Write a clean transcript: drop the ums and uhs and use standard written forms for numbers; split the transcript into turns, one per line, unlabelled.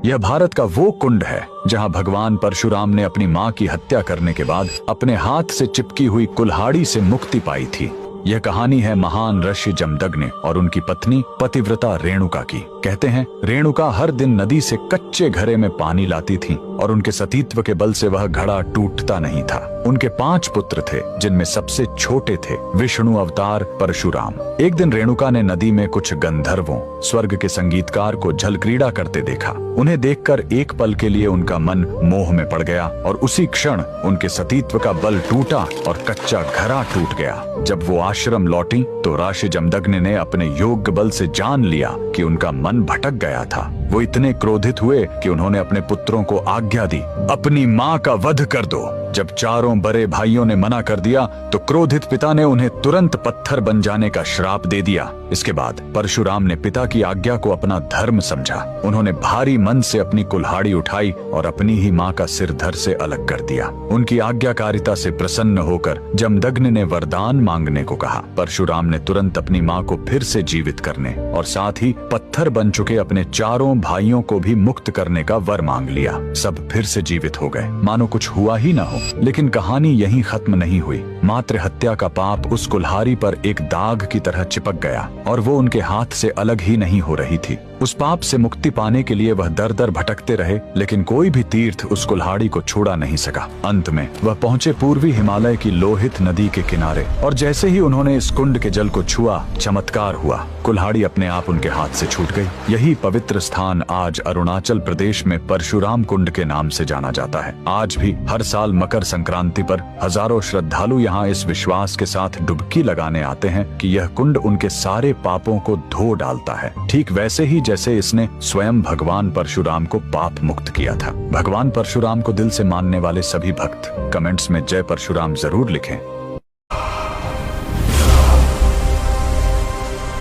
यह भारत का वो कुंड है जहां भगवान परशुराम ने अपनी मां की हत्या करने के बाद अपने हाथ से चिपकी हुई कुल्हाड़ी से मुक्ति पाई थी। यह कहानी है महान ऋषि जमदग्नि और उनकी पत्नी पतिव्रता रेणुका की। कहते हैं रेणुका हर दिन नदी से कच्चे घड़े में पानी लाती थी और उनके सतीत्व के बल से वह घड़ा टूटता नहीं था। उनके 5 पुत्र थे जिनमें सबसे छोटे थे विष्णु अवतार परशुराम। एक दिन रेणुका ने नदी में कुछ गंधर्वों स्वर्ग के संगीतकार को जल क्रीड़ा करते देखा। उन्हें देखकर एक पल के लिए उनका मन मोह में पड़ गया और उसी क्षण उनके सतीत्व का बल टूटा और कच्चा घड़ा टूट गया। जब वो आश्रम लौटी तो ऋषि जमदग्नि ने अपने योग्य बल से जान लिया कि उनका मन भटक गया था। वो इतने क्रोधित हुए कि उन्होंने अपने पुत्रों को आज्ञा दी, अपनी मां का वध कर दो। जब चारों बड़े भाइयों ने मना कर दिया तो क्रोधित पिता ने उन्हें तुरंत पत्थर बन जाने का श्राप दे दिया। इसके बाद परशुराम ने पिता की आज्ञा को अपना धर्म समझा। उन्होंने भारी मन से अपनी कुल्हाड़ी उठाई और अपनी ही मां का सिर धड़ से अलग कर दिया। उनकी आज्ञाकारिता से प्रसन्न होकर जमदग्नि ने वरदान मांगने को कहा। परशुराम ने तुरंत अपनी मां को फिर से जीवित करने और साथ ही पत्थर बन चुके अपने चारों भाइयों को भी मुक्त करने का वर मांग लिया। सब फिर से जीवित हो गए, मानो कुछ हुआ ही न हो। लेकिन कहानी यहीं खत्म नहीं हुई। मातृ हत्या का पाप उस कुल्हाड़ी पर एक दाग की तरह चिपक गया और वो उनके हाथ से अलग ही नहीं हो रही थी। उस पाप से मुक्ति पाने के लिए वह दर दर भटकते रहे, लेकिन कोई भी तीर्थ उस कुल्हाड़ी को छुड़ा नहीं सका। अंत में वह पहुंचे पूर्वी हिमालय की लोहित नदी के किनारे और जैसे ही उन्होंने इस कुंड के जल को छुआ, चमत्कार हुआ। कुल्हाड़ी अपने आप उनके हाथ से छूट गई। यही पवित्र स्थान आज अरुणाचल प्रदेश में परशुराम कुंड के नाम से जाना जाता है। आज भी हर साल मकर संक्रांति पर हजारों श्रद्धालु यहाँ इस विश्वास के साथ डुबकी लगाने आते हैं कि यह कुंड उनके सारे पापों को धो डालता है, ठीक वैसे ही जैसे इसने स्वयं भगवान परशुराम को पाप मुक्त किया था। भगवान परशुराम को दिल से मानने वाले सभी भक्त कमेंट्स में जय परशुराम जरूर लिखें।